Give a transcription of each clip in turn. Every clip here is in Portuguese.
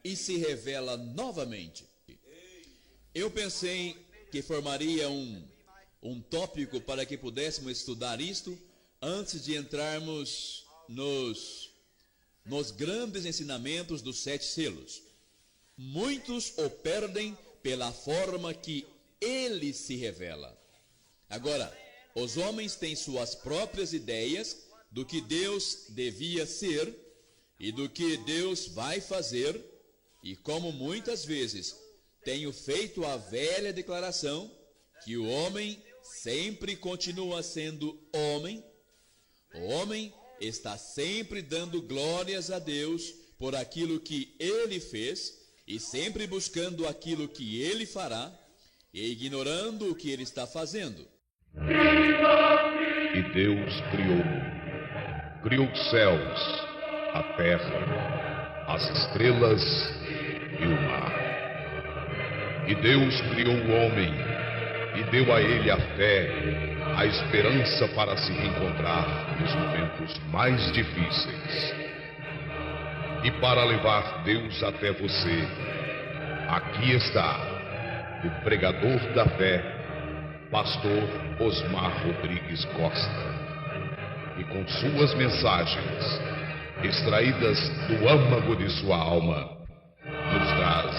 e se revela novamente. Eu pensei que formaria um tópico para que pudéssemos estudar isto antes de entrarmos nos grandes ensinamentos dos 7 selos. Muitos o perdem pela forma que ele se revela. Agora, os homens têm suas próprias ideias do que Deus devia ser e do que Deus vai fazer, e como muitas vezes tenho feito a velha declaração que o homem sempre continua sendo homem, o homem está sempre dando glórias a Deus por aquilo que ele fez e sempre buscando aquilo que ele fará e ignorando o que ele está fazendo. E Deus criou os céus, a terra, as estrelas e o mar. E Deus criou o homem e deu a ele a fé, a esperança para se reencontrar nos momentos mais difíceis. E para levar Deus até você, aqui está o pregador da fé, Pastor Osmar Rodrigues Costa, e com suas mensagens, extraídas do âmago de sua alma, nos traz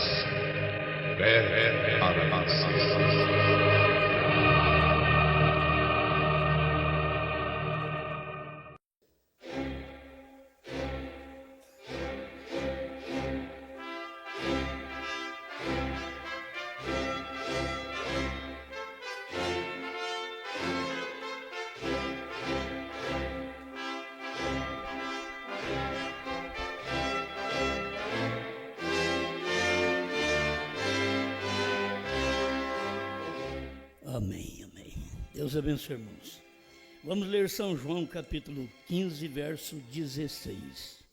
fé para a Amém, amém. Deus abençoe, irmãos. Vamos ler São João, capítulo 15, verso 16.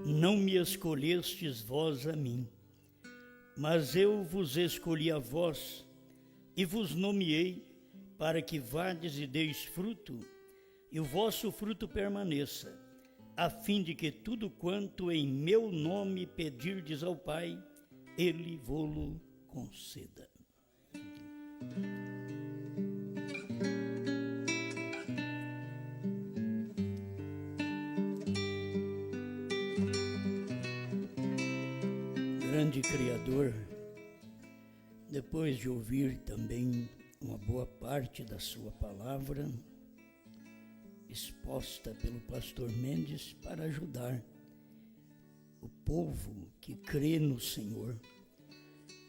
Não me escolhestes vós a mim, mas eu vos escolhi a vós e vos nomeei para que vades e deis fruto, e o vosso fruto permaneça, a fim de que tudo quanto em meu nome pedirdes ao Pai, Ele vô-lo conceda. Grande Criador, depois de ouvir também uma boa parte da sua palavra, exposta pelo pastor Mendes para ajudar o povo que crê no Senhor,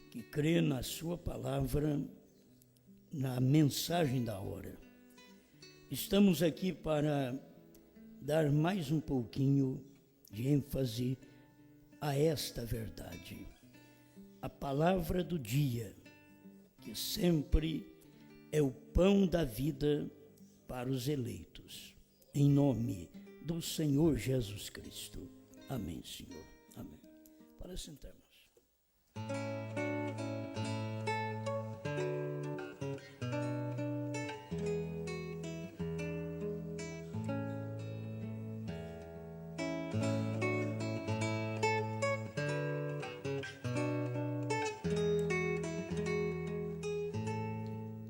que crê na sua palavra, na mensagem da hora. Estamos aqui para dar mais um pouquinho de ênfase a esta verdade, a palavra do dia, que sempre é o pão da vida para os eleitos, em nome do Senhor Jesus Cristo. Amém, Senhor. Amém. Para sentarmos.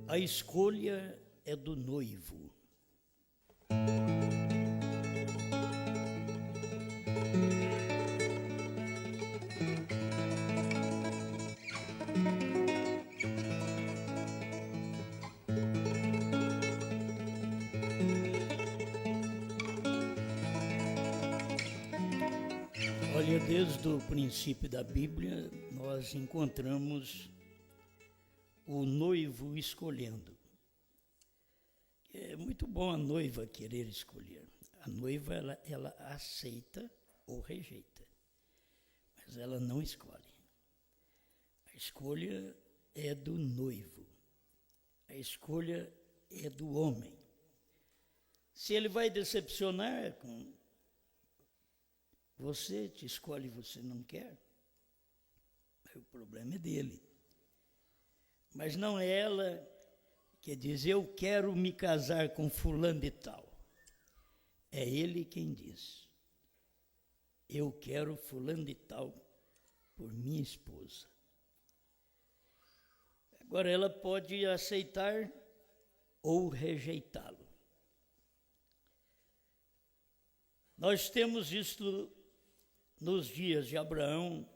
A escolha é do noivo. Olha, desde o princípio da Bíblia, nós encontramos o noivo escolhendo. É muito bom a noiva querer escolher. A noiva, ela aceita ou rejeita, mas ela não escolhe. A escolha é do noivo. A escolha é do homem. Se ele vai decepcionar com você, te escolhe e você não quer, aí o problema é dele. Mas não é ela que diz, eu quero me casar com fulano de tal. É ele quem diz, eu quero fulano de tal por minha esposa. Agora ela pode aceitar ou rejeitá-lo. Nós temos visto nos dias de Abraão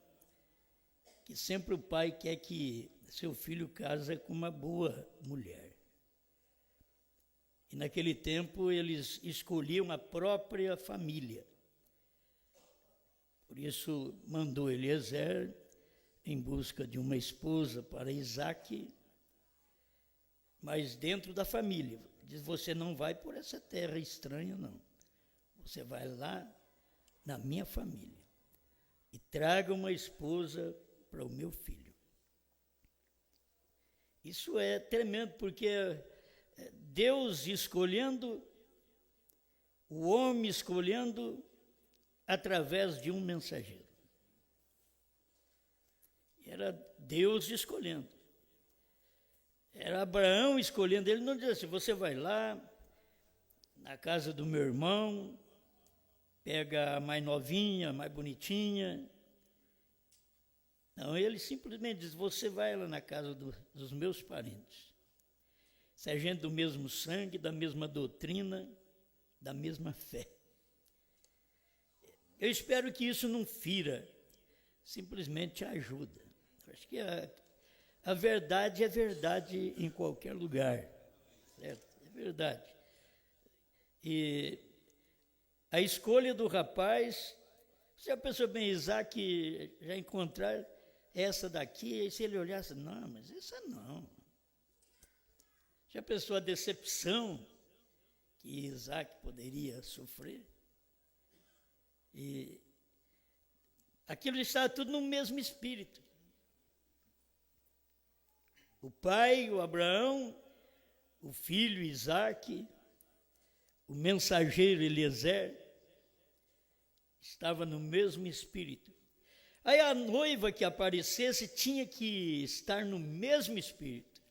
que sempre o pai quer que seu filho case com uma boa mulher. E naquele tempo eles escolhiam a própria família. Por isso mandou Eliezer em busca de uma esposa para Isaque, mas dentro da família. Diz, você não vai por essa terra estranha, não. Você vai lá na minha família e traga uma esposa para o meu filho. Isso é tremendo, porque Deus escolhendo, o homem escolhendo através de um mensageiro. Era Deus escolhendo. Era Abraão escolhendo. Ele não dizia assim, você vai lá na casa do meu irmão, pega a mais novinha, a mais bonitinha. Não, ele simplesmente diz, você vai lá na casa dos meus parentes. Se é gente do mesmo sangue, da mesma doutrina, da mesma fé. Eu espero que isso não fira, simplesmente ajuda. Eu acho que a verdade é verdade em qualquer lugar, certo? É verdade. E a escolha do rapaz, se a pessoa bem Isaac já encontrar essa daqui, e se ele olhasse, não, mas essa não. Já pensou a decepção que Isaac poderia sofrer? E aquilo estava tudo no mesmo espírito. O pai, o Abraão, o filho Isaque, o mensageiro Eliezer, estava no mesmo espírito. Aí a noiva que aparecesse tinha que estar no mesmo espírito,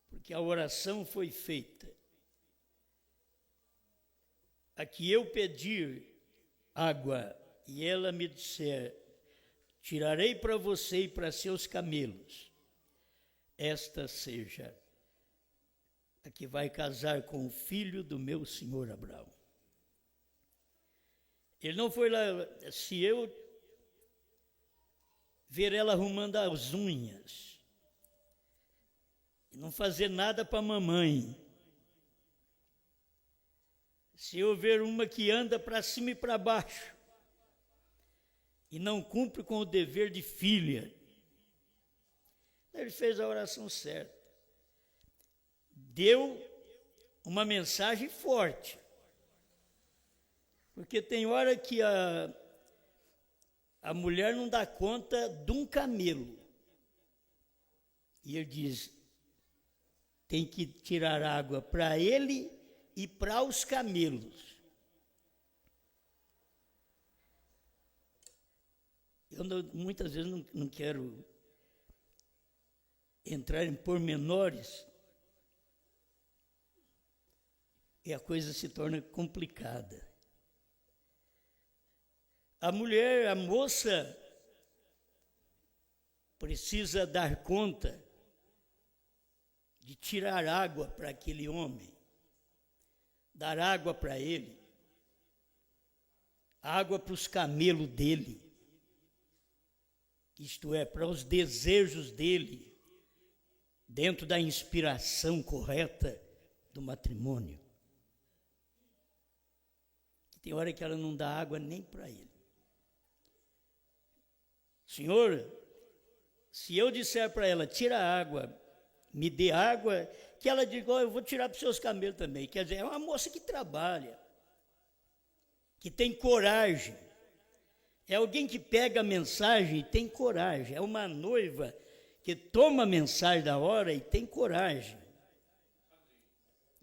porque a oração foi feita. A que eu pedir água e ela me disser, tirarei para você e para seus camelos, esta seja a que vai casar com o filho do meu senhor Abraão. Ele não foi lá, se eu ver ela arrumando as unhas, e não fazer nada para a mamãe, se eu ver uma que anda para cima e para baixo, e não cumpre com o dever de filha, ele fez a oração certa. Deu uma mensagem forte. Porque tem hora que a mulher não dá conta de um camelo. E ele diz, tem que tirar água para ele e para os camelos. Eu muitas vezes não quero entrar em pormenores, e a coisa se torna complicada. A mulher, a moça, precisa dar conta de tirar água para aquele homem, dar água para ele, água para os camelos dele, isto é, para os desejos dele, dentro da inspiração correta do matrimônio. Tem hora que ela não dá água nem para ele. Senhor, se eu disser para ela, tira a água, me dê água, que ela diga, eu vou tirar para os seus camelos também. Quer dizer, é uma moça que trabalha, que tem coragem. É alguém que pega a mensagem e tem coragem. É uma noiva que toma a mensagem da hora e tem coragem.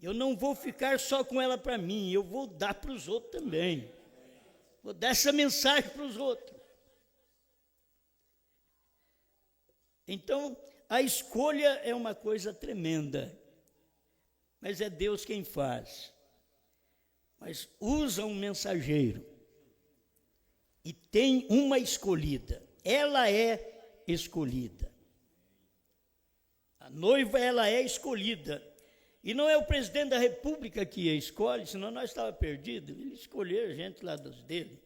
eu não vou ficar só com ela para mim, eu vou dar para os outros também. Vou dar essa mensagem para os outros. Então, a escolha é uma coisa tremenda, mas é Deus quem faz. Mas usa um mensageiro e tem uma escolhida. Ela é escolhida. A noiva, ela é escolhida. E não é o presidente da República que a escolhe, senão nós estávamos perdidos. Ele escolheu a gente lá dos dele.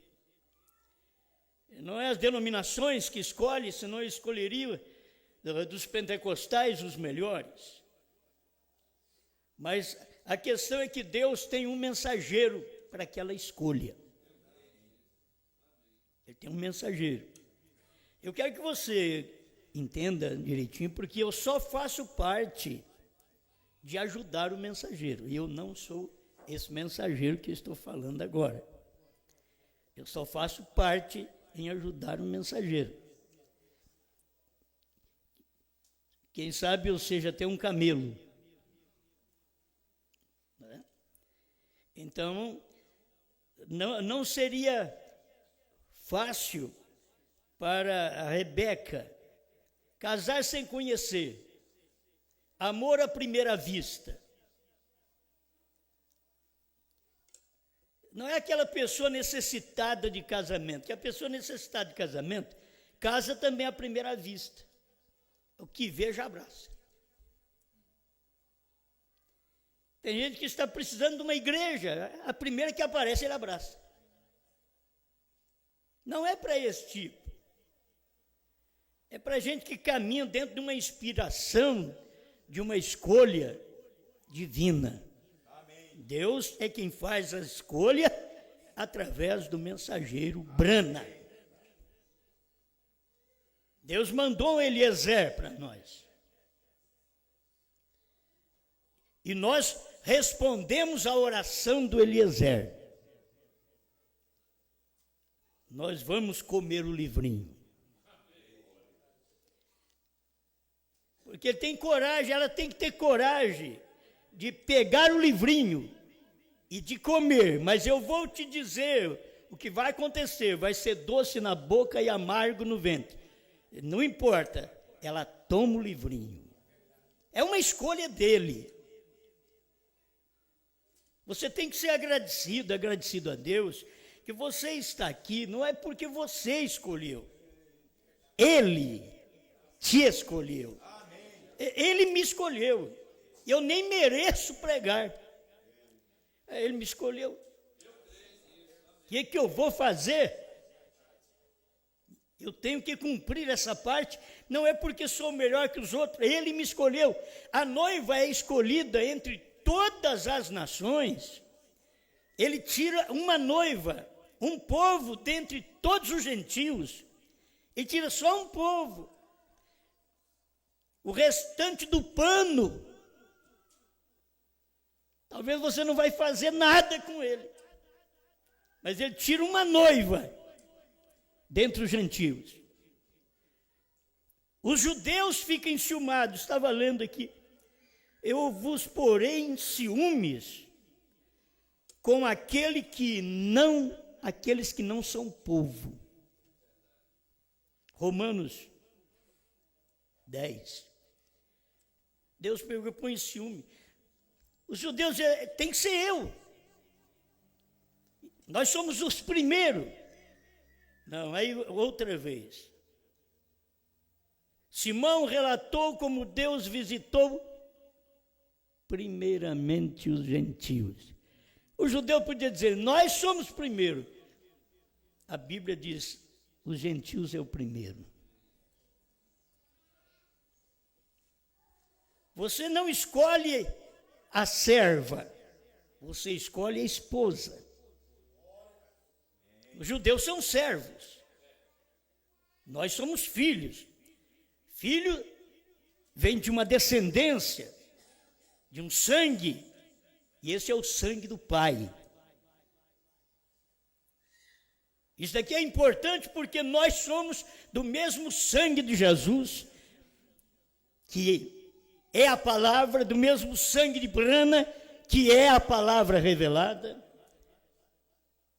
Não é as denominações que escolhem, senão ele escolheria dos pentecostais os melhores. Mas a questão é que Deus tem um mensageiro para aquela escolha. Ele tem um mensageiro. Eu quero que você entenda direitinho, porque eu só faço parte de ajudar o mensageiro. E eu não sou esse mensageiro que eu estou falando agora. Eu só faço parte em ajudar o mensageiro. Quem sabe eu seja até um camelo. Né? Então, não seria fácil para a Rebeca casar sem conhecer. Amor à primeira vista. Não é aquela pessoa necessitada de casamento, que a pessoa necessitada de casamento casa também à primeira vista. O que vê já abraça. Tem gente que está precisando de uma igreja, a primeira que aparece ele abraça. Não é para esse tipo. É para gente que caminha dentro de uma inspiração, de uma escolha divina. Amém. Deus é quem faz a escolha através do mensageiro Brana. Deus mandou Eliezer para nós. E nós respondemos à oração do Eliezer. Nós vamos comer o livrinho. Porque tem coragem, ela tem que ter coragem de pegar o livrinho e de comer. Mas eu vou te dizer o que vai acontecer. Vai ser doce na boca e amargo no ventre. Não importa, ela toma o livrinho. É uma escolha dele. Você tem que ser agradecido a Deus, que você está aqui, não é porque você escolheu. Ele te escolheu. Ele me escolheu. Eu nem mereço pregar. Ele me escolheu. O que eu vou fazer? Eu tenho que cumprir essa parte. Não é porque sou melhor que os outros. Ele me escolheu. A noiva é escolhida entre todas as nações. Ele tira uma noiva, um povo dentre todos os gentios. E tira só um povo. O restante do pano, talvez você não vai fazer nada com ele. Mas ele tira uma noiva dentre os gentios. Os judeus ficam enciumados. Estava lendo aqui. Eu vos porei em ciúmes com aqueles que não são povo. Romanos 10. Deus pegou e põe em ciúme. Os judeus tem que ser eu. Nós somos os primeiros. Não, aí outra vez. Simão relatou como Deus visitou primeiramente os gentios. O judeu podia dizer, nós somos primeiro. A Bíblia diz, os gentios é o primeiro. Você não escolhe a serva, você escolhe a esposa. Os judeus são servos. Nós somos filhos. Filho vem de uma descendência, de um sangue, e esse é o sangue do Pai. Isso daqui é importante porque nós somos do mesmo sangue de Jesus, que é a palavra, do mesmo sangue de Brana, que é a palavra revelada.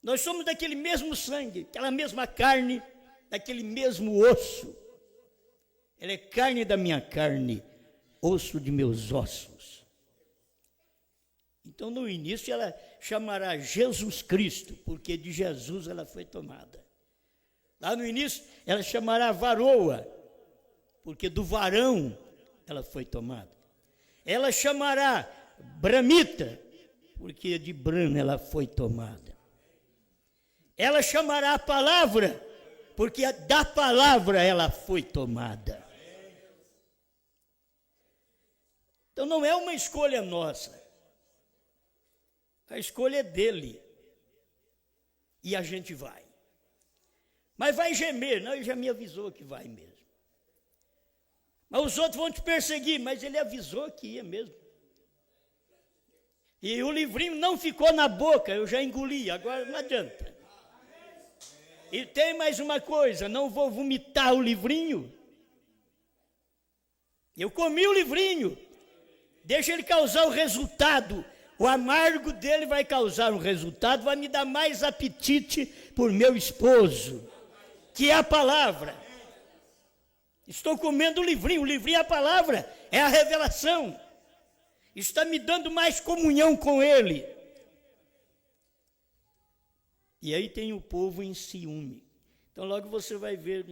Nós somos daquele mesmo sangue, aquela mesma carne, daquele mesmo osso. Ela é carne da minha carne, osso de meus ossos. Então, no início, ela chamará Jesus Cristo, porque de Jesus ela foi tomada. Lá no início, ela chamará varoa, porque do varão ela foi tomada. Ela chamará bramita, porque de Bran ela foi tomada. Ela chamará a palavra, porque da palavra ela foi tomada. Então não é uma escolha nossa. A escolha é dele. E a gente vai. Mas vai gemer. Não, ele já me avisou que vai mesmo. Mas os outros vão te perseguir, mas ele avisou que ia mesmo. E o livrinho não ficou na boca, eu já engoli, agora não adianta. E tem mais uma coisa, não vou vomitar o livrinho. Eu comi o livrinho, deixa ele causar o resultado. O amargo dele vai causar um resultado, vai me dar mais apetite por meu esposo, que é a palavra. Estou comendo o livrinho é a palavra, é a revelação. Está me dando mais comunhão com ele. E aí tem o povo em ciúme. Então logo você vai ver,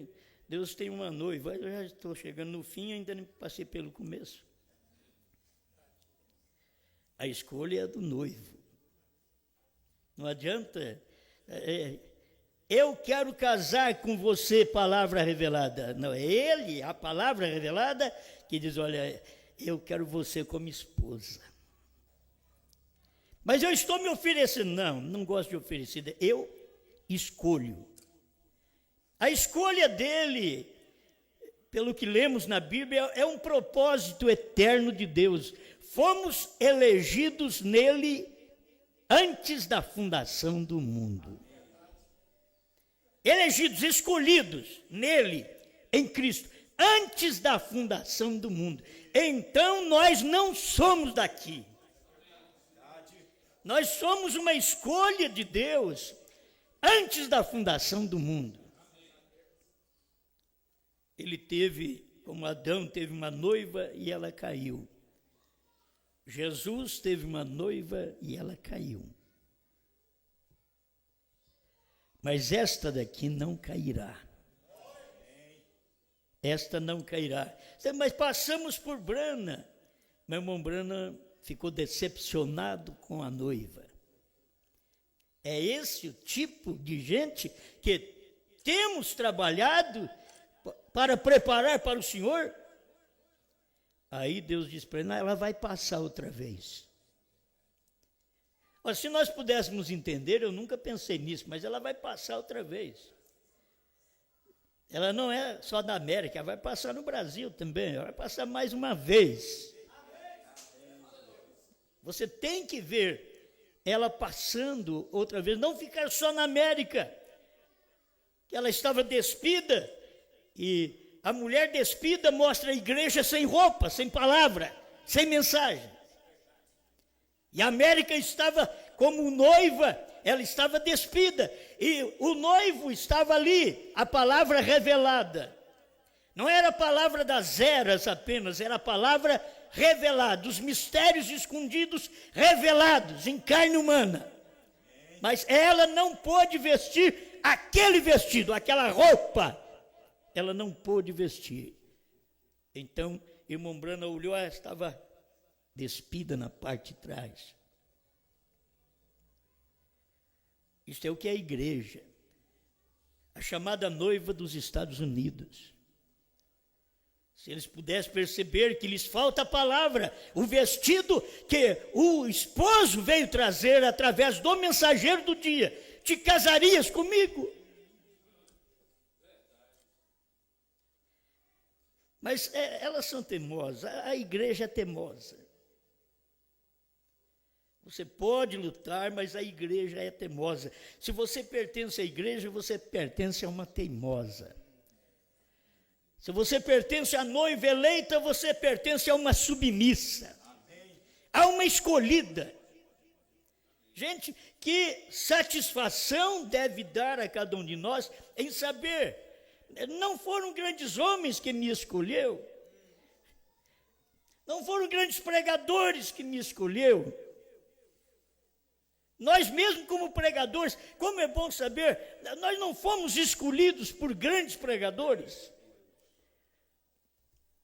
Deus tem uma noiva. Eu já estou chegando no fim, ainda não passei pelo começo. A escolha é do noivo. Não adianta, eu quero casar com você, palavra revelada. Não, é ele, a palavra revelada, que diz, olha, eu quero você como esposa. Mas eu estou me oferecendo. Não gosto de oferecer. Eu escolho. A escolha dele, pelo que lemos na Bíblia, é um propósito eterno de Deus. Fomos elegidos nele antes da fundação do mundo. Elegidos, escolhidos nele, em Cristo, antes da fundação do mundo. Então nós não somos daqui. Nós somos uma escolha de Deus antes da fundação do mundo. Ele teve, como Adão teve uma noiva e ela caiu. Jesus teve uma noiva e ela caiu. Mas esta daqui não cairá. Esta não cairá. Mas passamos por Brana. Meu irmão Brana ficou decepcionado com a noiva. É esse o tipo de gente que temos trabalhado para preparar para o Senhor? Aí Deus diz para ele, ela vai passar outra vez. Mas se nós pudéssemos entender, eu nunca pensei nisso, mas ela vai passar outra vez. Ela não é só da América, ela vai passar no Brasil também, ela vai passar mais uma vez. Você tem que ver ela passando outra vez, não ficar só na América, que ela estava despida, e a mulher despida mostra a igreja sem roupa, sem palavra, sem mensagem. E a América estava como noiva, ela estava despida, e o noivo estava ali, a palavra revelada. Não era a palavra das eras apenas, era a palavra revelada, os mistérios escondidos revelados em carne humana. Mas ela não pôde vestir aquele vestido, aquela roupa, ela não pôde vestir. Então, irmão Brana olhou, ela estava despida na parte de trás. Isto é o que é a igreja, a chamada noiva dos Estados Unidos. Se eles pudessem perceber que lhes falta a palavra, o vestido que o esposo veio trazer através do mensageiro do dia, te casarias comigo? Mas elas são teimosas, a igreja é teimosa. Você pode lutar, mas a igreja é teimosa. Se você pertence à igreja, você pertence a uma teimosa. Se você pertence à noiva eleita, você pertence a uma submissa, a uma escolhida. Gente, que satisfação deve dar a cada um de nós em saber, não foram grandes homens que me escolheu, não foram grandes pregadores que me escolheu. Nós mesmos como pregadores, como é bom saber, nós não fomos escolhidos por grandes pregadores.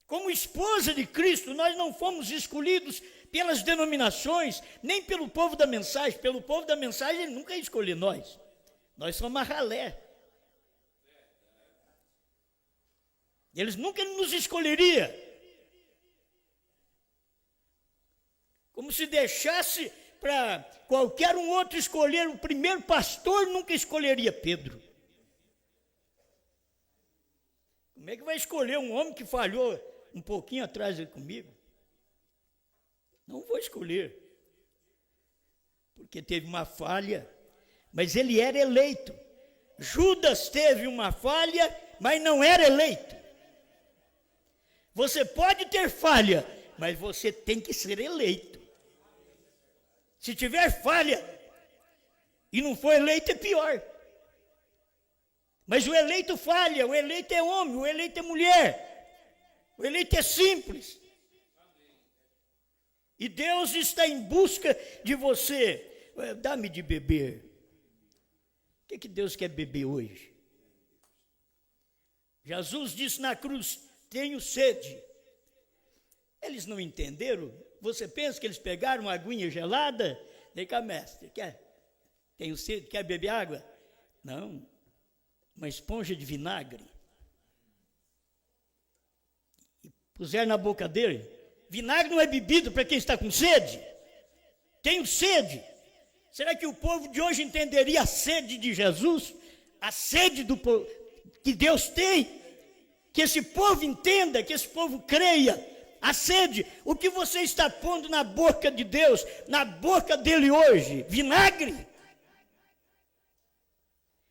Como esposa de Cristo, nós não fomos escolhidos pelas denominações, nem pelo povo da mensagem. Pelo povo da mensagem, ele nunca ia escolher nós. Nós somos a ralé. Eles nunca nos escolheriam. Como se deixasse para qualquer um outro escolher, o primeiro pastor nunca escolheria Pedro. Como é que vai escolher um homem que falhou um pouquinho atrás comigo? Não vou escolher, porque teve uma falha, mas ele era eleito. Judas teve uma falha, mas não era eleito. Você pode ter falha, mas você tem que ser eleito. Se tiver falha e não for eleito, é pior. Mas o eleito falha, o eleito é homem, o eleito é mulher, o eleito é simples. E Deus está em busca de você. Dá-me de beber. O que Deus quer beber hoje? Jesus disse na cruz: tenho sede. Eles não entenderam. Você pensa que eles pegaram uma aguinha gelada? Vem cá, mestre, tenho sede, quer beber água? Não, uma esponja de vinagre. E puseram na boca dele. Vinagre não é bebido para quem está com sede? Tenho sede. Será que o povo de hoje entenderia a sede de Jesus? A sede do povo que Deus tem? Que esse povo entenda, que esse povo creia. A sede, o que você está pondo na boca de Deus, na boca dele hoje? Vinagre?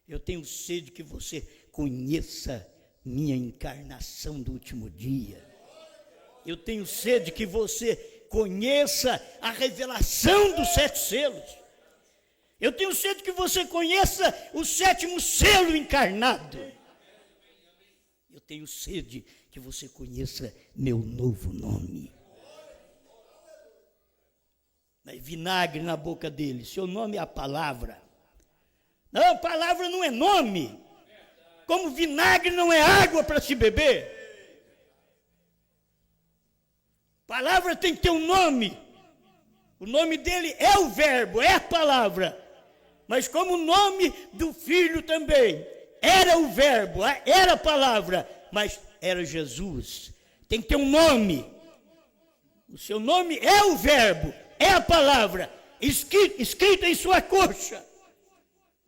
Eu tenho sede que você conheça minha encarnação do último dia. Eu tenho sede que você conheça a revelação dos 7 selos. Eu tenho sede que você conheça o 7º selo encarnado. Eu tenho sede que você conheça meu novo nome. Mas vinagre na boca dele, seu nome é a palavra. Não, a palavra não é nome. Como vinagre não é água para se beber. Palavra tem que ter um nome. O nome dele é o verbo, é a palavra. Mas como o nome do filho também era o verbo, era a palavra, mas era Jesus. Tem que ter um nome. O seu nome é o verbo, é a palavra, escrita em sua coxa.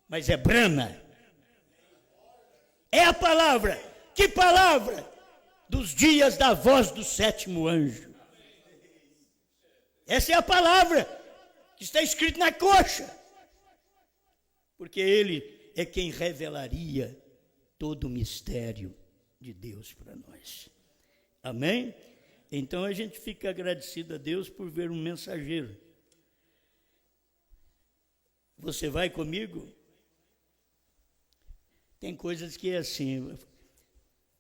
Mas é brana. É a palavra. Que palavra? Dos dias da voz do 7º anjo. Essa é a palavra que está escrita na coxa. Porque ele é quem revelaria todo o mistério de Deus para nós. Amém? Então a gente fica agradecido a Deus por ver um mensageiro. Você vai comigo? Tem coisas que é assim,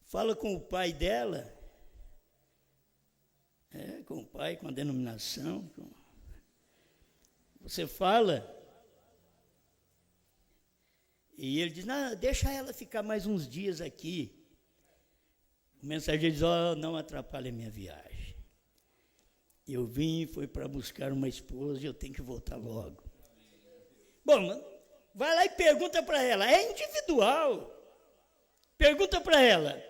fala com o pai dela, com o pai, com a denominação, você fala, e ele diz, não, deixa ela ficar mais uns dias aqui. O mensageiro diz, não atrapalhe a minha viagem. Eu vim, foi para buscar uma esposa e eu tenho que voltar logo. Bom, vai lá e pergunta para ela, é individual. Pergunta para ela,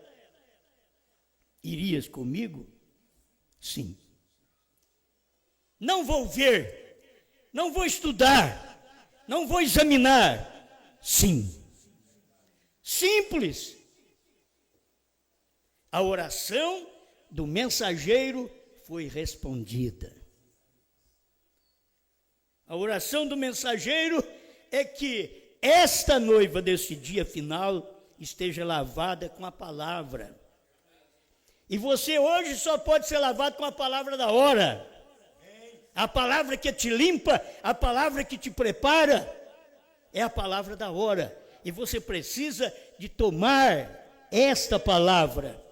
irias comigo? Sim. Não vou ver, não vou estudar, não vou examinar. Sim. Simples. A oração do mensageiro foi respondida. A oração do mensageiro é que esta noiva desse dia final esteja lavada com a palavra. E você hoje só pode ser lavado com a palavra da hora. A palavra que te limpa, a palavra que te prepara, é a palavra da hora. E você precisa de tomar esta palavra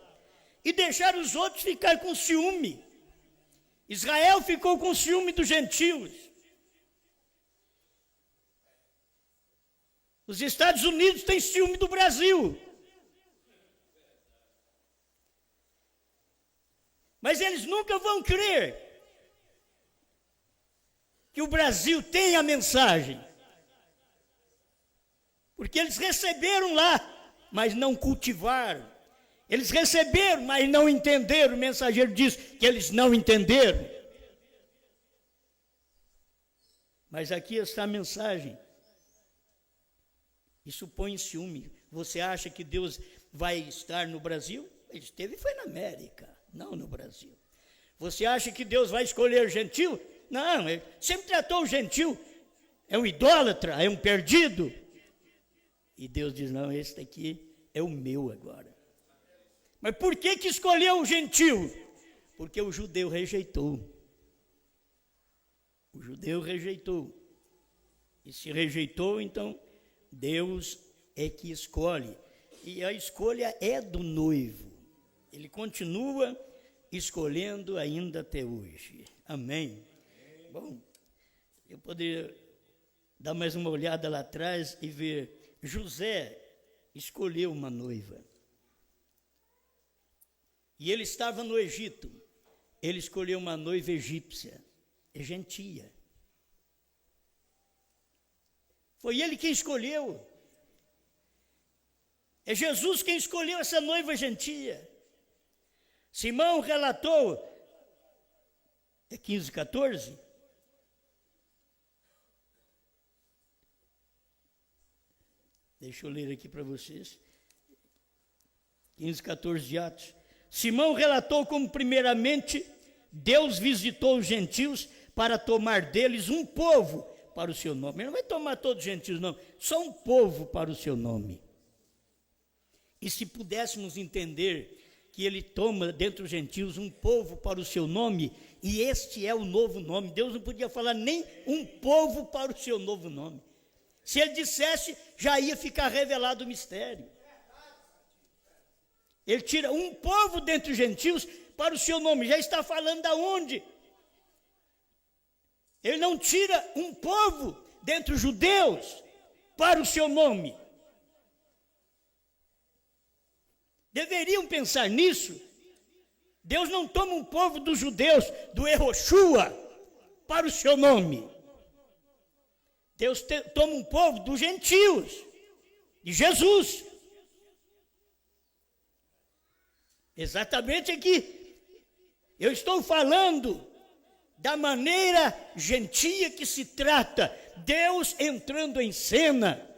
e deixar os outros ficar com ciúme. Israel ficou com ciúme dos gentios. Os Estados Unidos têm ciúme do Brasil. Mas eles nunca vão crer que o Brasil tem a mensagem. Porque eles receberam lá, mas não cultivaram. Eles receberam, mas não entenderam. O mensageiro diz que eles não entenderam. Mas aqui está a mensagem. Isso põe em ciúme. Você acha que Deus vai estar no Brasil? Ele esteve foi na América, não no Brasil. Você acha que Deus vai escolher gentil? Não, ele sempre tratou o gentil. É um idólatra, é um perdido. E Deus diz, não, esse daqui é o meu agora. Mas por que escolheu o gentil? Porque o judeu rejeitou. O judeu rejeitou. E se rejeitou, então Deus é que escolhe. E a escolha é do noivo. Ele continua escolhendo ainda até hoje. Amém? Bom, eu poderia dar mais uma olhada lá atrás e ver. José escolheu uma noiva. E ele estava no Egito. Ele escolheu uma noiva egípcia, gentia. Foi ele quem escolheu. É Jesus quem escolheu essa noiva gentia. Simão relatou, é 15:14. Deixa eu ler aqui para vocês. 15:14 de Atos. Simão relatou como primeiramente Deus visitou os gentios para tomar deles um povo para o seu nome. Ele não vai tomar todos os gentios, não. Só um povo para o seu nome. E se pudéssemos entender que ele toma dentre os gentios um povo para o seu nome, e este é o novo nome. Deus não podia falar nem um povo para o seu novo nome. Se ele dissesse, já ia ficar revelado o mistério. Ele tira um povo dentre os gentios para o seu nome. Já está falando de onde? Ele não tira um povo dentre os judeus para o seu nome. Deveriam pensar nisso. Deus não toma um povo dos judeus, do Yehoshua, para o seu nome. Deus toma um povo dos gentios, de Jesus. Exatamente aqui. Eu estou falando da maneira gentia que se trata. Deus entrando em cena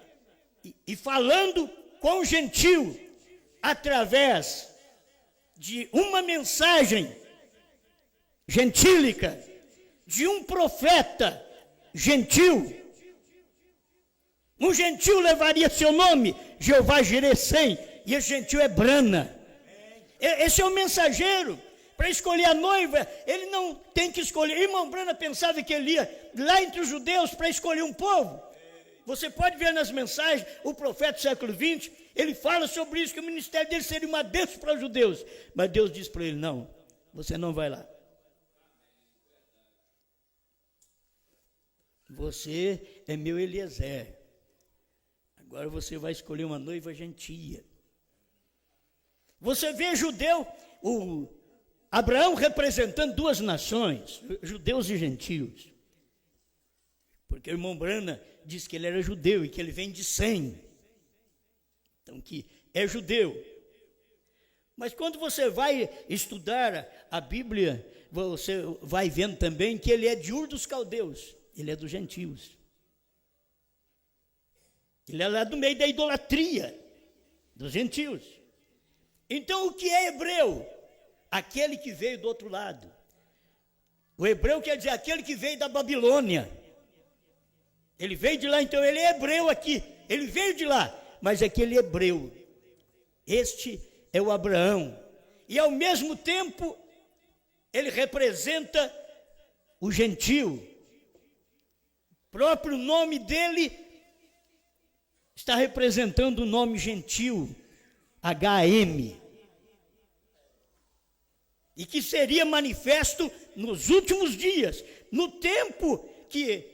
e falando com o gentio, através de uma mensagem gentílica, de um profeta gentil. Um gentil levaria seu nome, Jeová Jireh, e esse gentil é Brana. Esse é o mensageiro. Para escolher a noiva, ele não tem que escolher. Irmão Brana pensava que ele ia lá entre os judeus para escolher um povo. Você pode ver nas mensagens, o profeta do século XX, ele fala sobre isso, que o ministério dele seria uma bênção para os judeus. Mas Deus diz para ele, não, você não vai lá. Você é meu Eliezer. Agora você vai escolher uma noiva gentia. Você vê judeu, o Abraão representando duas nações, judeus e gentios. Porque o irmão Brana disse que ele era judeu e que ele vem de Sem. Então, que é judeu. Mas quando você vai estudar a Bíblia, você vai vendo também que ele é de Ur dos Caldeus. Ele é dos gentios. Ele é lá do meio da idolatria dos gentios. Então, o que é hebreu? Aquele que veio do outro lado. O hebreu quer dizer aquele que veio da Babilônia. Ele veio de lá, então ele é hebreu aqui. Ele veio de lá, mas aquele hebreu. Este é o Abraão. E ao mesmo tempo, ele representa o gentio. O próprio nome dele está representando o nome gentil, HM. E que seria manifesto nos últimos dias, no tempo que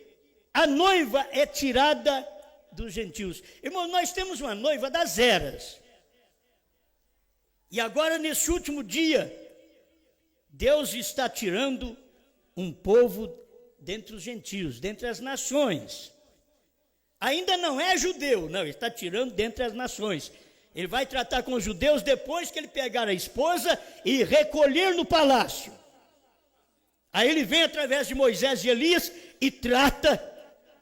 a noiva é tirada dos gentios. Irmão, nós temos uma noiva das eras. E agora, nesse último dia, Deus está tirando um povo dentre os gentios, dentre as nações. Ainda não é judeu, não, ele está tirando dentre as nações. Ele vai tratar com os judeus depois que ele pegar a esposa e recolher no palácio. Aí ele vem através de Moisés e Elias e trata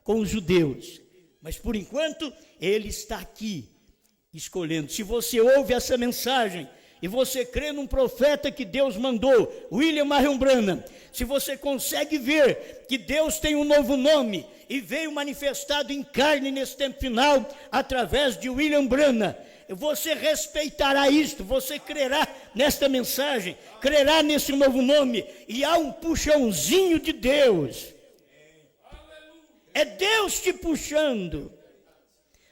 com os judeus. Mas por enquanto, ele está aqui, escolhendo. Se você ouve essa mensagem e você crê num profeta que Deus mandou, William Marion Branham, se você consegue ver que Deus tem um novo nome e veio manifestado em carne nesse tempo final, através de William Branham, você respeitará isto, você crerá nesta mensagem, crerá nesse novo nome, e há um puxãozinho de Deus. É Deus te puxando.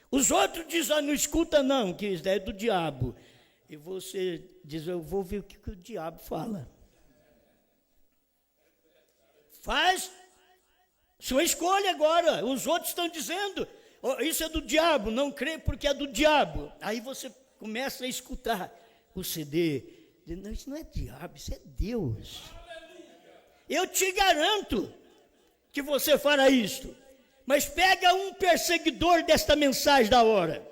Os outros dizem, não escuta não, que isso é do diabo. E você diz, eu vou ver o que o diabo fala. Faz sua escolha agora. Os outros estão dizendo, oh, isso é do diabo, não crê porque é do diabo. Aí você começa a escutar o CD. Não, isso não é diabo, isso é Deus. Eu te garanto que você fará isto. Mas pega um perseguidor desta mensagem da hora.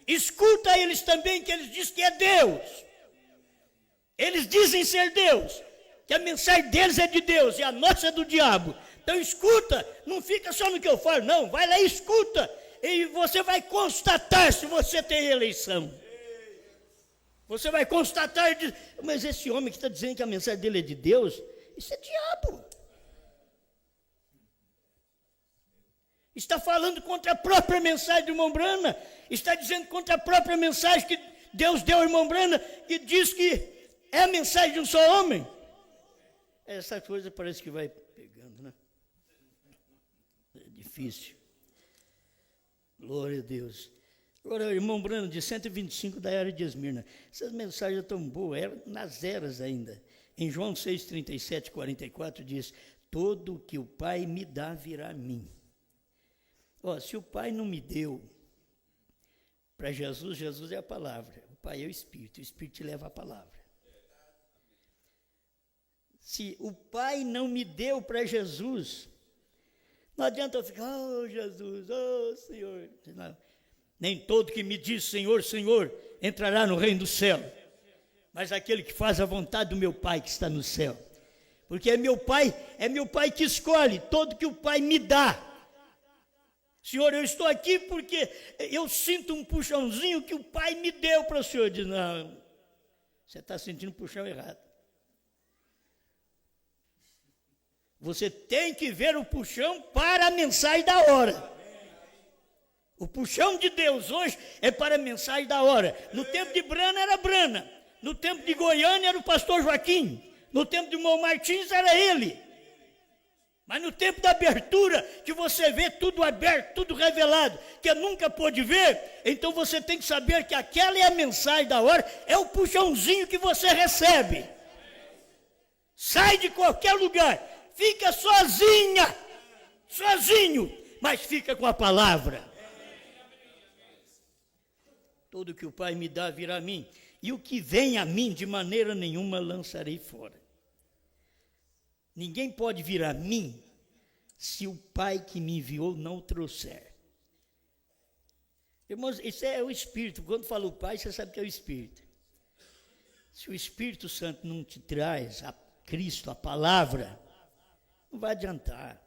Escuta eles também, que eles dizem que é Deus. Eles dizem ser Deus, que a mensagem deles é de Deus e a nossa é do diabo. Então escuta, não fica só no que eu falo, não. Vai lá e escuta. E você vai constatar se você tem eleição. Você vai constatar e dizer, mas esse homem que está dizendo que a mensagem dele é de Deus, isso é diabo. Está falando contra a própria mensagem do irmão Branham, está dizendo contra a própria mensagem que Deus deu ao irmão Branham, que diz que é a mensagem de um só homem. Essa coisa parece que vai pegando, né? É difícil. Glória a Deus. Agora, o irmão Branham, de 125 da era de Esmirna. Essas mensagens tão boas, eram nas eras ainda. Em João 6, 37, 44, diz, todo o que o Pai me dá virá a mim. Se o Pai não me deu para Jesus, Jesus é a palavra, o Pai é o Espírito te leva a palavra. Se o Pai não me deu para Jesus, não adianta eu ficar, oh Jesus, oh Senhor. Não. Nem todo que me diz Senhor, Senhor, entrará no reino do céu, mas aquele que faz a vontade do meu Pai que está no céu. Porque é meu Pai que escolhe, todo que o Pai me dá. Senhor, eu estou aqui porque eu sinto um puxãozinho que o Pai me deu para o Senhor. Diz, não, você está sentindo um puxão errado. Você tem que ver o puxão para a mensagem da hora. O puxão de Deus hoje é para a mensagem da hora. No tempo de Brana era Brana. No tempo de Goiânia era o pastor Joaquim. No tempo de irmão Martins era ele. Mas no tempo da abertura, que você vê tudo aberto, tudo revelado, que nunca pôde ver, então você tem que saber que aquela é a mensagem da hora, é o puxãozinho que você recebe. Sai de qualquer lugar, fica sozinho, mas fica com a palavra. Todo que o Pai me dá virá a mim, e o que vem a mim de maneira nenhuma lançarei fora. Ninguém pode vir a mim se o Pai que me enviou não o trouxer. Irmãos, isso é o Espírito. Quando fala o Pai, você sabe que é o Espírito. Se o Espírito Santo não te traz a Cristo, a palavra, não vai adiantar.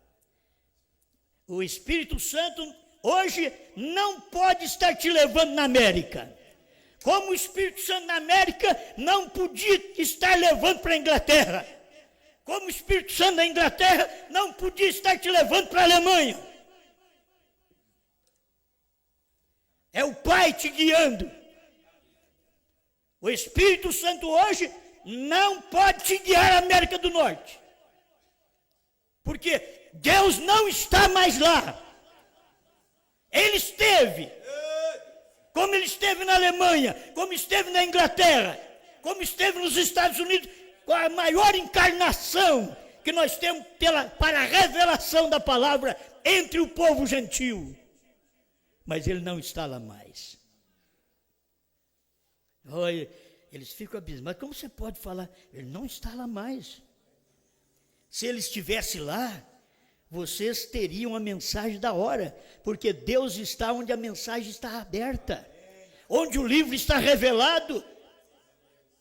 O Espírito Santo hoje não pode estar te levando na América. Como o Espírito Santo na América não podia estar levando para a Inglaterra. Como o Espírito Santo da Inglaterra não podia estar te levando para a Alemanha. É o Pai te guiando. O Espírito Santo hoje não pode te guiar à América do Norte. Porque Deus não está mais lá. Ele esteve, como ele esteve na Alemanha, como esteve na Inglaterra, como esteve nos Estados Unidos, com a maior encarnação que nós temos para a revelação da palavra entre o povo gentil. Mas ele não está lá mais. Olha, eles ficam abismados. Como você pode falar? Ele não está lá mais. Se ele estivesse lá, vocês teriam a mensagem da hora, porque Deus está onde a mensagem está aberta, onde o livro está revelado.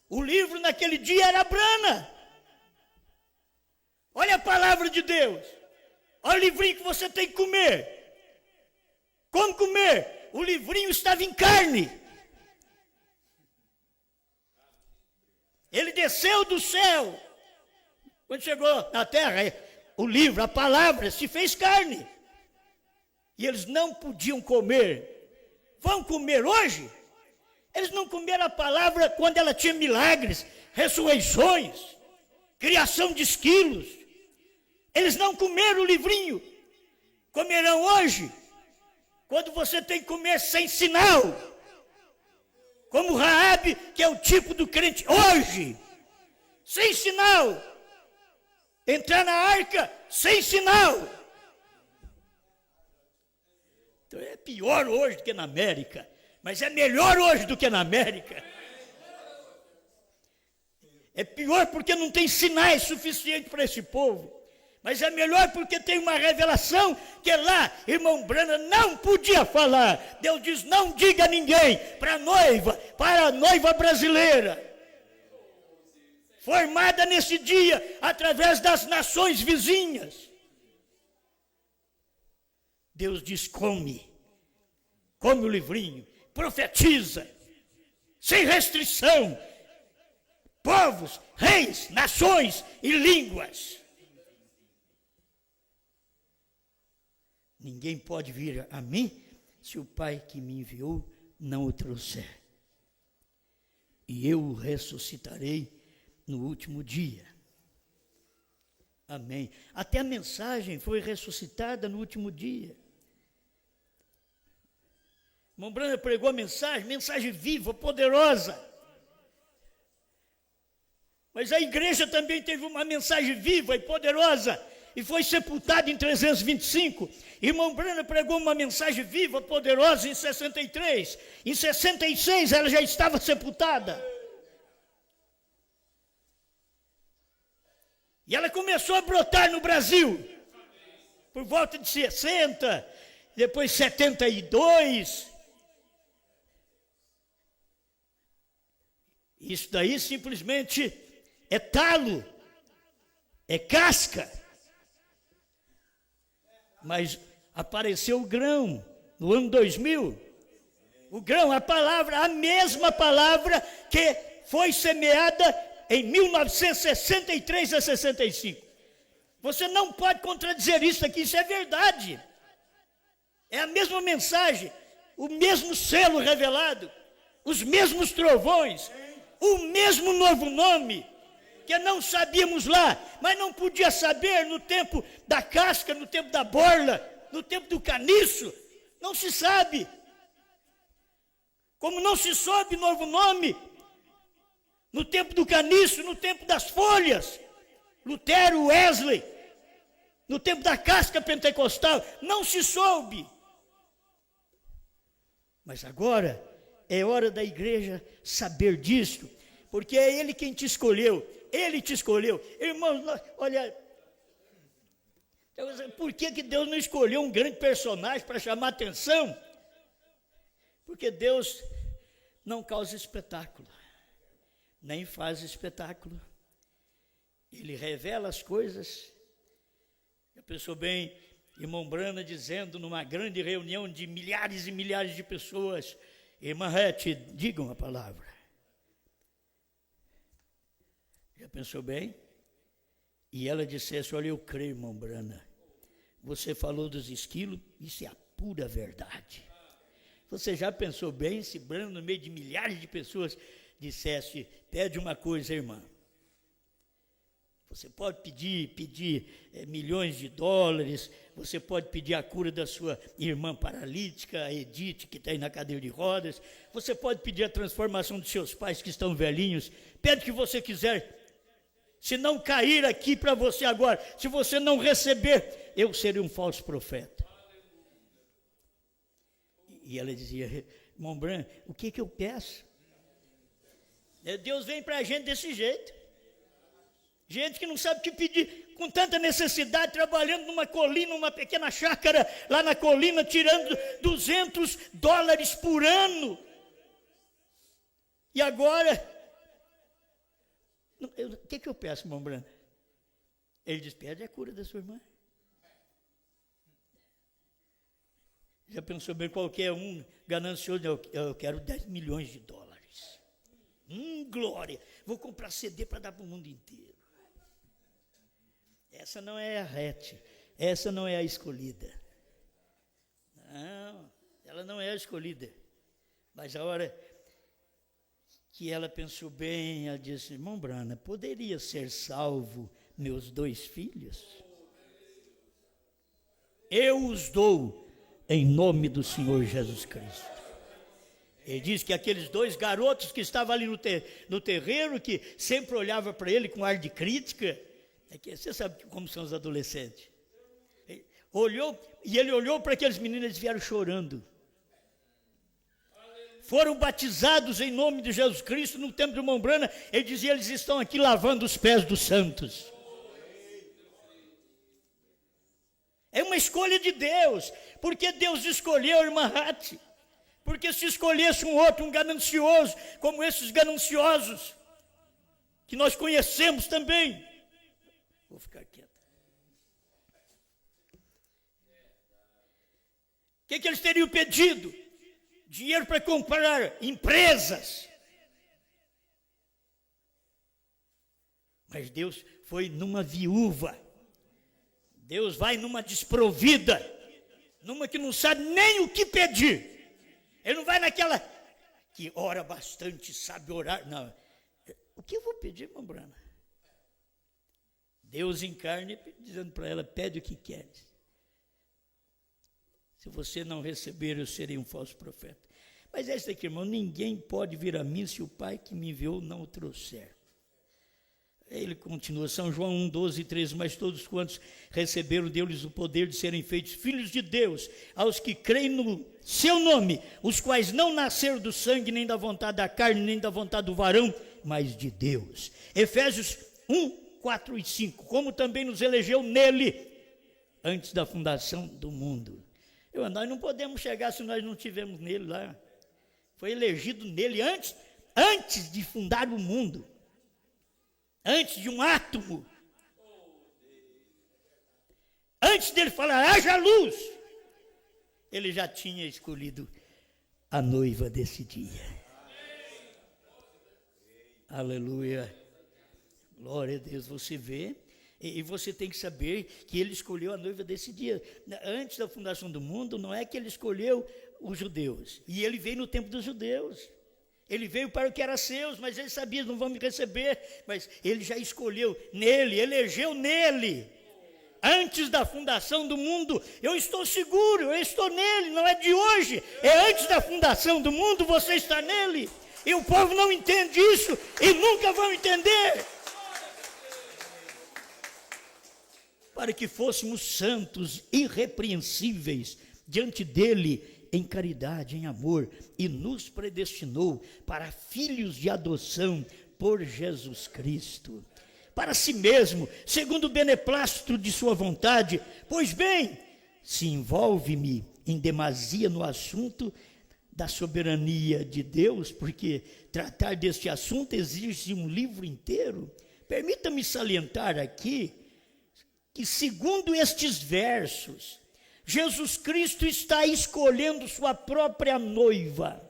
O livro naquele dia era brana. Olha a palavra de Deus. Olha o livrinho que você tem que comer. Como comer? O livrinho estava em carne. Ele desceu do céu. Quando chegou na terra, o livro, a palavra, se fez carne. E eles não podiam comer. Vão comer hoje? Eles não comeram a palavra quando ela tinha milagres, ressurreições, criação de esquilos. Eles não comeram o livrinho. Comerão hoje, quando você tem que comer sem sinal. Como Raabe, que é o tipo do crente hoje, sem sinal. Entrar na arca sem sinal. Então é pior hoje do que na América, mas é melhor hoje do que na América. É pior porque não tem sinais suficientes para esse povo, mas é melhor porque tem uma revelação que lá, irmão Branham não podia falar. Deus diz, não diga a ninguém, para a noiva brasileira, formada nesse dia, através das nações vizinhas. Deus diz, come o livrinho, profetiza, sem restrição, povos, reis, nações e línguas. Ninguém pode vir a mim, se o Pai que me enviou não o trouxer. E eu o ressuscitarei no último dia. Amém. Até a mensagem foi ressuscitada no último dia. Irmão Branham pregou a mensagem viva, poderosa. Mas a igreja também teve uma mensagem viva e poderosa e foi sepultada em 325. Irmão Branham pregou uma mensagem viva, poderosa em 63. Em 66 ela já estava sepultada. E ela começou a brotar no Brasil, por volta de 60, depois 72. Isso daí simplesmente é talo, é casca. Mas apareceu o grão no ano 2000. O grão, a palavra, a mesma palavra que foi semeada em 1963 a 65. Você não pode contradizer isso aqui, isso é verdade. É a mesma mensagem, o mesmo selo revelado, os mesmos trovões, o mesmo novo nome, que não sabíamos lá, mas não podia saber no tempo da casca, no tempo da borla, no tempo do caniço, não se sabe. Como não se soube novo nome no tempo do caniço, no tempo das folhas, Lutero, Wesley, no tempo da casca pentecostal, não se soube. Mas agora é hora da igreja saber disso, porque é Ele quem te escolheu, Ele te escolheu. Irmãos, olha, por que Deus não escolheu um grande personagem para chamar atenção? Porque Deus não causa espetáculo, nem faz espetáculo. Ele revela as coisas. Já pensou bem, irmão Branham dizendo numa grande reunião de milhares e milhares de pessoas, irmã Rete, digam a palavra. Já pensou bem? E ela dissesse, olha, eu creio, irmão Branham, você falou dos esquilos, isso é a pura verdade. Você já pensou bem se Branham, no meio de milhares de pessoas, dissesse, pede uma coisa, irmã, Você pode pedir milhões de dólares, você pode pedir a cura da sua irmã paralítica, a Edith, que está aí na cadeira de rodas, você pode pedir a transformação dos seus pais que estão velhinhos, pede o que você quiser. Se não cair aqui para você agora, se você não receber, eu serei um falso profeta. E ela dizia, irmão Branham, o que eu peço? Deus vem para a gente desse jeito. Gente que não sabe o que pedir, com tanta necessidade, trabalhando numa colina, numa pequena chácara, lá na colina, tirando $200 por ano. E agora, o que eu peço, irmão Branham? Ele diz, pede a cura da sua irmã. Já pensou bem, qualquer um ganancioso, eu quero 10 milhões de dólares. Glória, vou comprar CD para dar para o mundo inteiro. Essa não é a Rete, essa não é a escolhida. Não, ela não é a escolhida. Mas a hora que ela pensou bem, ela disse, irmão Branham, poderia ser salvo meus 2 filhos? Eu os dou em nome do Senhor Jesus Cristo. Ele diz que aqueles 2 garotos que estavam ali no terreiro, que sempre olhavam para ele com ar de crítica, você sabe como são os adolescentes. Ele olhou para aqueles meninos, eles vieram chorando. Foram batizados em nome de Jesus Cristo no templo de Mombrana. Ele dizia, eles estão aqui lavando os pés dos santos. É uma escolha de Deus, porque Deus escolheu a irmã Rati. Porque se escolhesse um outro, um ganancioso, como esses gananciosos, que nós conhecemos também, vou ficar quieto. O que eles teriam pedido? Dinheiro para comprar empresas. Mas Deus foi numa viúva. Deus vai numa desprovida, numa que não sabe nem o que pedir. Ele não vai naquela que ora bastante, sabe orar. Não. O que eu vou pedir, irmão Branham? Deus em carne, dizendo para ela, pede o que queres. Se você não receber, eu serei um falso profeta. Mas é isso aqui, irmão, ninguém pode vir a mim se o Pai que me enviou não o trouxer. Ele continua, São João 1, 12 e 13, mas todos quantos receberam, deu-lhes o poder de serem feitos filhos de Deus, aos que creem no seu nome, os quais não nasceram do sangue, nem da vontade da carne, nem da vontade do varão, mas de Deus. Efésios 1, 4 e 5, como também nos elegeu nele, antes da fundação do mundo. Nós não podemos chegar se nós não estivermos nele lá. Foi elegido nele antes de fundar o mundo. Antes de um átomo, antes dele falar, haja luz, ele já tinha escolhido a noiva desse dia. Aleluia, glória a Deus. Você vê, e você tem que saber que ele escolheu a noiva desse dia. Antes da fundação do mundo, não é que ele escolheu os judeus, e ele veio no tempo dos judeus. Ele veio para o que era seus, mas ele sabia, não vão me receber. Mas ele já escolheu nele, elegeu nele. Antes da fundação do mundo, eu estou seguro, eu estou nele, não é de hoje. É antes da fundação do mundo, você está nele. E o povo não entende isso e nunca vão entender. Para que fôssemos santos, irrepreensíveis, diante dele, em caridade, em amor, e nos predestinou para filhos de adoção por Jesus Cristo, para si mesmo, segundo o beneplácito de sua vontade. Pois bem, se envolve-me em demasia no assunto da soberania de Deus, porque tratar deste assunto exige um livro inteiro. Permita-me salientar aqui que, segundo estes versos, Jesus Cristo está escolhendo sua própria noiva,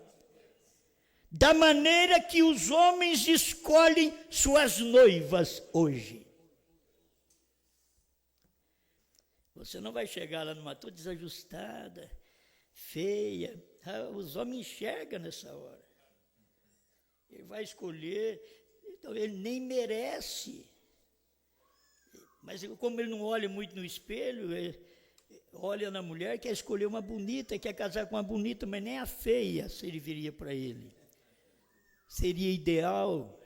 da maneira que os homens escolhem suas noivas hoje. Você não vai chegar lá numa toda desajustada, feia. Os homens enxergam nessa hora. Ele vai escolher, então ele nem merece. Mas como ele não olha muito no espelho, ele olha na mulher, quer escolher uma bonita, quer casar com uma bonita, mas nem a feia serviria para ele. Seria ideal.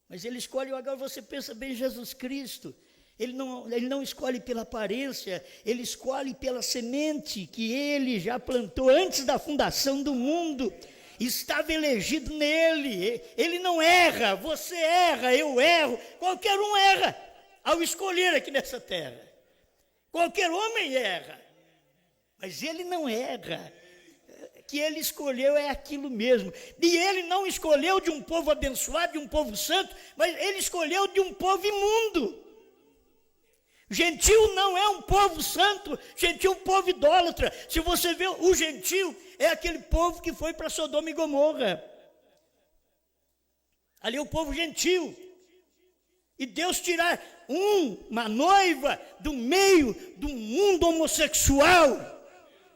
Mas ele escolhe, agora você pensa bem, Jesus Cristo. Ele não escolhe pela aparência, ele escolhe pela semente que ele já plantou antes da fundação do mundo. Estava elegido nele. Ele não erra, você erra, eu erro, qualquer um erra ao escolher aqui nessa terra. Qualquer homem erra, mas ele não erra. Que ele escolheu é aquilo mesmo. E ele não escolheu de um povo abençoado, de um povo santo, mas ele escolheu de um povo imundo. Gentil não é um povo santo, gentil é um povo idólatra. Se você vê, o gentil é aquele povo que foi para Sodoma e Gomorra. Ali é o povo gentil. E Deus tirar uma noiva do meio do mundo homossexual,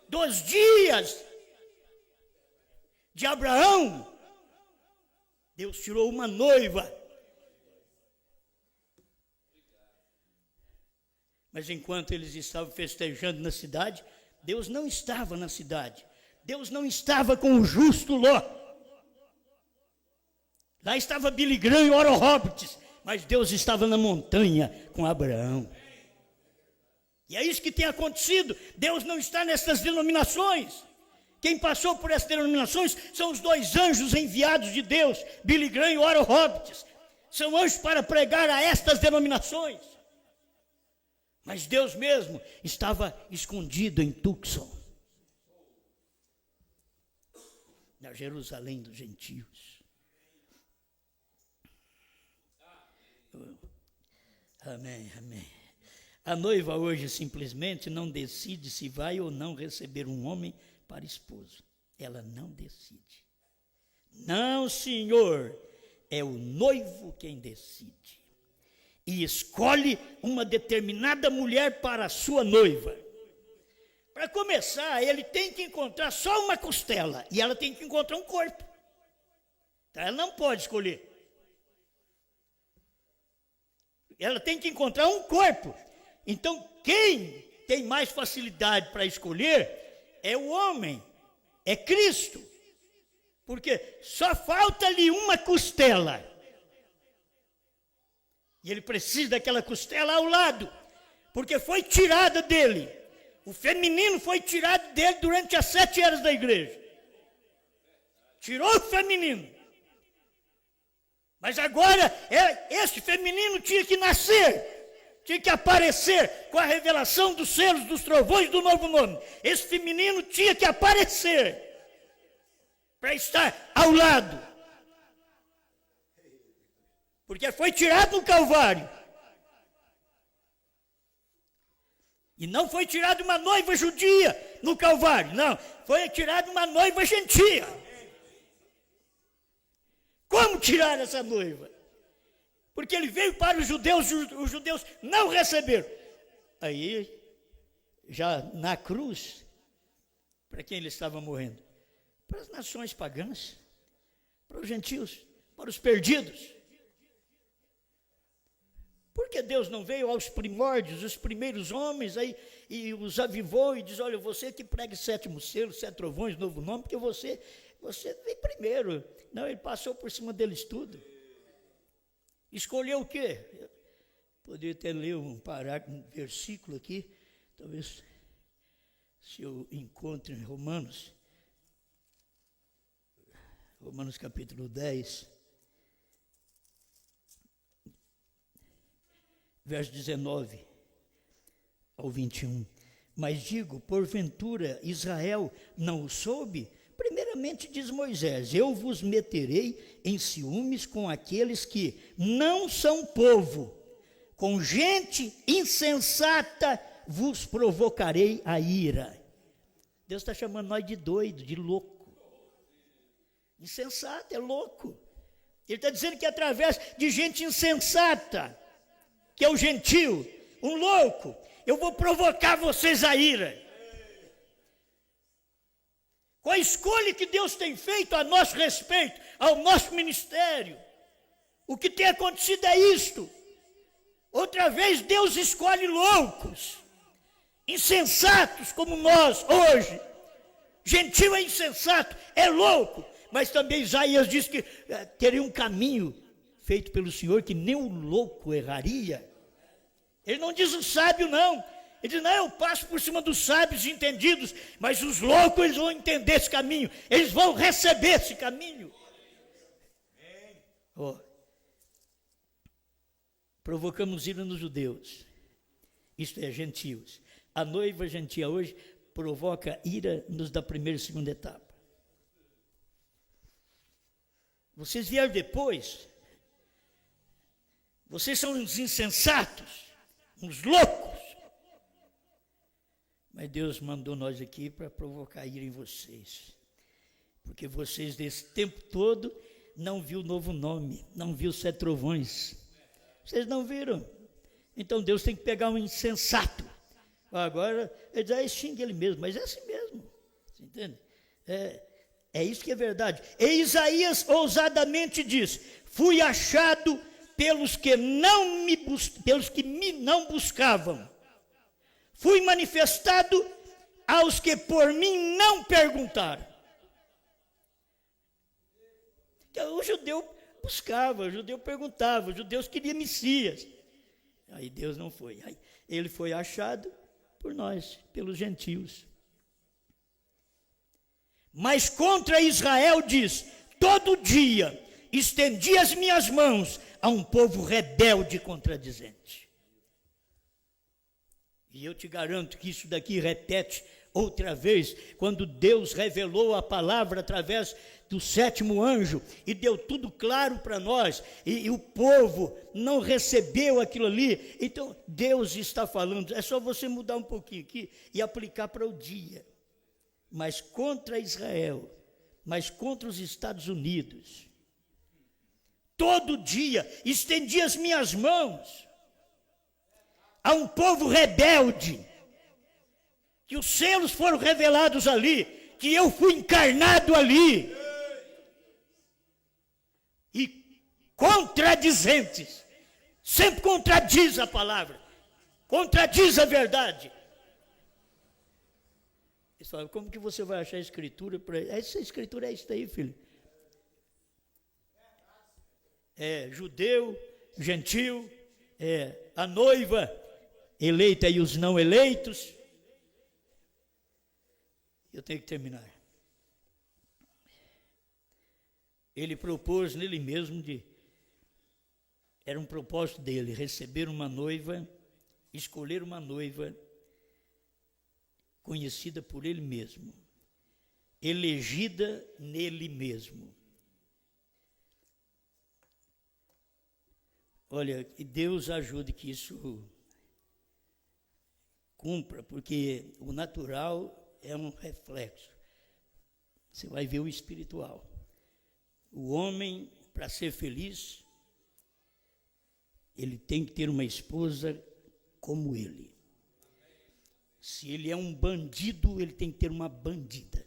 dos dias de Abraão, Deus tirou uma noiva. Mas enquanto eles estavam festejando na cidade, Deus não estava na cidade. Deus não estava com o justo Ló. Lá estava Billy Graham e Oral Roberts, mas Deus estava na montanha com Abraão. E é isso que tem acontecido. Deus não está nessas denominações. Quem passou por essas denominações são os dois anjos enviados de Deus, Billy Graham e Oral Roberts. São anjos para pregar a estas denominações. Mas Deus mesmo estava escondido em Tucson, na Jerusalém dos gentios. Amém, amém. A noiva hoje simplesmente não decide se vai ou não receber um homem para esposo. Ela não decide. Não, senhor, é o noivo quem decide. E escolhe uma determinada mulher para a sua noiva. Para começar, ele tem que encontrar só uma costela, e ela tem que encontrar um corpo. Então, ela não pode escolher. Ela tem que encontrar um corpo. Então, quem tem mais facilidade para escolher é o homem, é Cristo. Porque só falta-lhe uma costela. E ele precisa daquela costela ao lado, porque foi tirada dele. O feminino foi tirado dele durante as 7 eras da igreja. Tirou o feminino. Mas agora, esse feminino tinha que nascer, tinha que aparecer com a revelação dos selos, dos trovões do novo nome. Esse feminino tinha que aparecer para estar ao lado. Porque foi tirado no Calvário. E não foi tirado uma noiva judia no Calvário, não. Foi tirado uma noiva gentia. Como tirar essa noiva? Porque ele veio para os judeus não receberam. Aí, já na cruz, para quem ele estava morrendo? Para as nações pagãs, para os gentios, para os perdidos. Porque Deus não veio aos primórdios, os primeiros homens, aí, e os avivou e diz, olha, você que prega 7º selo, 7 trovões, novo nome, porque você veio primeiro. Não, ele passou por cima deles tudo. Escolheu o quê? Eu poderia até ler um parágrafo, um versículo aqui, talvez, se eu encontro em Romanos capítulo 10, verso 19 ao 21. Mas digo, porventura Israel não o soube? Primeiramente diz Moisés, eu vos meterei em ciúmes com aqueles que não são povo, com gente insensata vos provocarei a ira. Deus está chamando nós de doido, de louco. Insensato, é louco. Ele está dizendo que através de gente insensata, que é o gentio, um louco, eu vou provocar vocês a ira. Com a escolha que Deus tem feito a nosso respeito, ao nosso ministério, o que tem acontecido é isto. Outra vez Deus escolhe loucos, insensatos como nós hoje. Gentil é insensato, é louco. Mas também Isaías diz que teria um caminho feito pelo Senhor que nem o louco erraria. Ele não diz o sábio, não. Ele diz, não, eu passo por cima dos sábios e entendidos, mas os loucos, eles vão entender esse caminho, eles vão receber esse caminho. Oh. Provocamos ira nos judeus, isto é, gentios. A noiva gentia hoje provoca ira nos da primeira e segunda etapa. Vocês vieram depois, vocês são uns insensatos, uns loucos. Mas Deus mandou nós aqui para provocar ira em vocês. Porque vocês, desse tempo todo, não viu o novo nome, não viu os 7 trovões. Vocês não viram. Então Deus tem que pegar um insensato. Agora, ele diz, xinga ele mesmo, mas é assim mesmo. Você entende? É isso que é verdade. E Isaías ousadamente diz, fui achado pelos que me não buscavam. Fui manifestado aos que por mim não perguntaram. Então, o judeu buscava, o judeu perguntava, os judeus queriam Messias. Aí Deus não foi. Aí ele foi achado por nós, pelos gentios. Mas contra Israel diz, todo dia estendi as minhas mãos a um povo rebelde e contradizente. E eu te garanto que isso daqui repete outra vez, quando Deus revelou a palavra através do 7º anjo, e deu tudo claro para nós, e o povo não recebeu aquilo ali. Então Deus está falando, é só você mudar um pouquinho aqui, e aplicar para o dia. Mas contra Israel, mas contra os Estados Unidos, todo dia estendi as minhas mãos a um povo rebelde, que os selos foram revelados ali, que eu fui encarnado ali, e contradizentes, sempre contradiz a palavra, contradiz a verdade. Eles falam, como que você vai achar a escritura? Essa escritura é isso daí, filho. É judeu, gentil, a noiva eleita e os não eleitos. Eu tenho que terminar. Ele propôs nele mesmo, era um propósito dele, receber uma noiva, escolher uma noiva conhecida por ele mesmo, elegida nele mesmo. Olha, que Deus ajude que isso cumpra, porque o natural é um reflexo. Você vai ver o espiritual. O homem, para ser feliz, ele tem que ter uma esposa como ele. Se ele é um bandido, ele tem que ter uma bandida,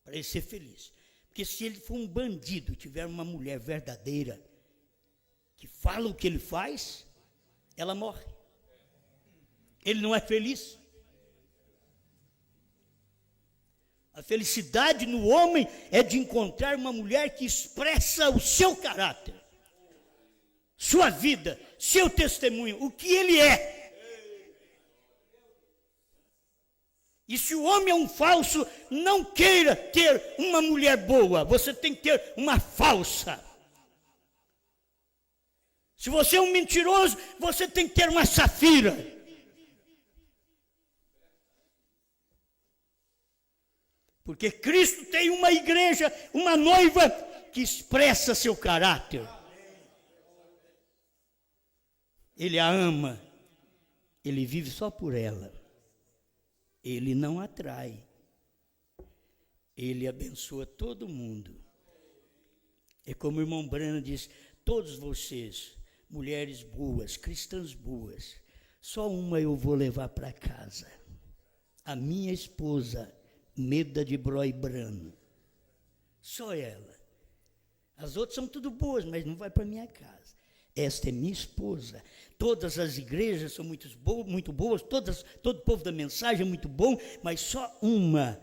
para ele ser feliz. Porque se ele for um bandido, tiver uma mulher verdadeira, que fala o que ele faz, ela morre. Ele não é feliz. A felicidade no homem é de encontrar uma mulher que expressa o seu caráter, sua vida, seu testemunho, o que ele é. E se o homem é um falso, não queira ter uma mulher boa, você tem que ter uma falsa. Se você é um mentiroso, você tem que ter uma safira. Porque Cristo tem uma igreja, uma noiva que expressa seu caráter. Ele a ama, ele vive só por ela. Ele não atrai. Ele abençoa todo mundo. É como o irmão Branham diz, todos vocês, mulheres boas, cristãs boas, só uma eu vou levar para casa. A minha esposa, Meda de Broi Brano. Só ela. As outras são tudo boas, mas não vai para minha casa. esta é minha esposa. Todas as igrejas são muito boas, todo o povo da mensagem é muito bom, mas só uma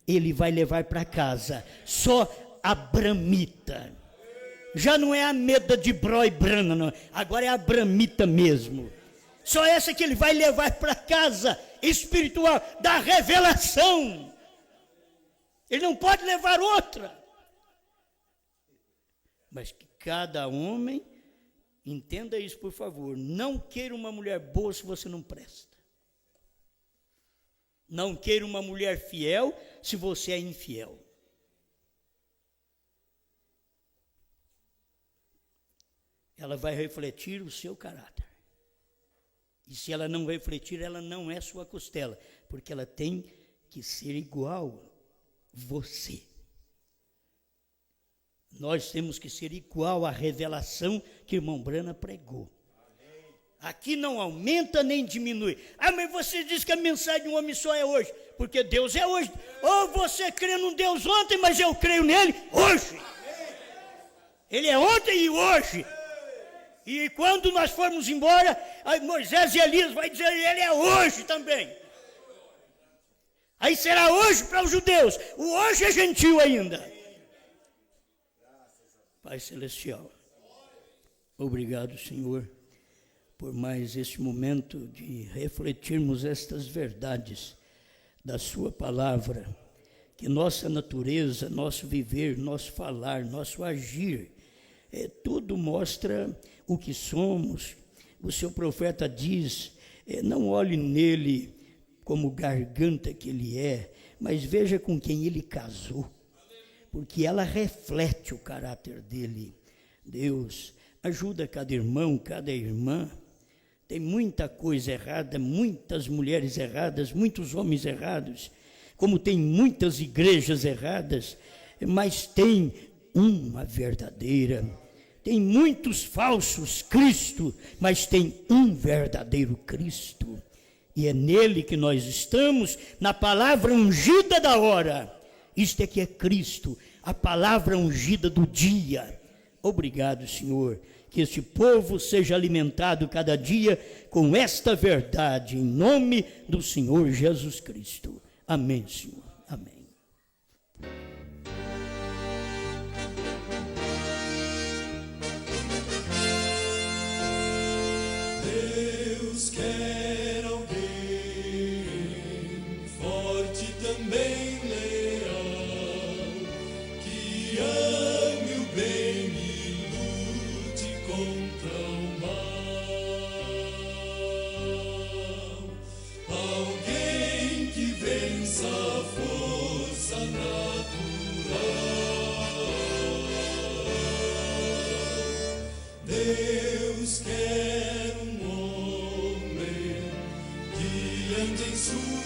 ele vai levar para casa, só a Abramita. Já não é a Meda de Bró e Brana, não. Agora é a Abramita mesmo. Só essa que ele vai levar para casa, espiritual, da revelação. Ele não pode levar outra. Mas que cada homem, entenda isso por favor, não queira uma mulher boa se você não presta. Não queira uma mulher fiel se você é infiel. Ela vai refletir o seu caráter. E se ela não refletir, ela não é sua costela, porque ela tem que ser igual a você. Nós temos que ser igual à revelação que o irmão Brana pregou. Aqui não aumenta nem diminui. Ah, mas você diz que a mensagem de um homem só é hoje, porque Deus é hoje. Ou você crê num Deus ontem, mas eu creio nele hoje. Ele é ontem e hoje. E quando nós formos embora, Moisés e Elias vai dizer, ele é hoje também. Aí será hoje para os judeus, o hoje é gentil ainda. Pai Celestial, obrigado, Senhor, por mais este momento de refletirmos estas verdades da sua palavra, que nossa natureza, nosso viver, nosso falar, nosso agir, tudo mostra o que somos. O seu profeta diz, não olhe nele como garganta que ele é, mas veja com quem ele casou, porque ela reflete o caráter dele. Deus, ajuda cada irmão, cada irmã. Tem muita coisa errada, muitas mulheres erradas, muitos homens errados, como tem muitas igrejas erradas, mas tem uma verdadeira. Tem muitos falsos Cristo, mas tem um verdadeiro Cristo. E é nele que nós estamos, na palavra ungida da hora. Isto é que é Cristo, a palavra ungida do dia. Obrigado, Senhor, que este povo seja alimentado cada dia com esta verdade, em nome do Senhor Jesus Cristo. Amém, Senhor. Amém. Deus quer alguém forte também, leal, que ame o bem e lute contra o mal. Alguém que vença a força natural. Deus quer em sua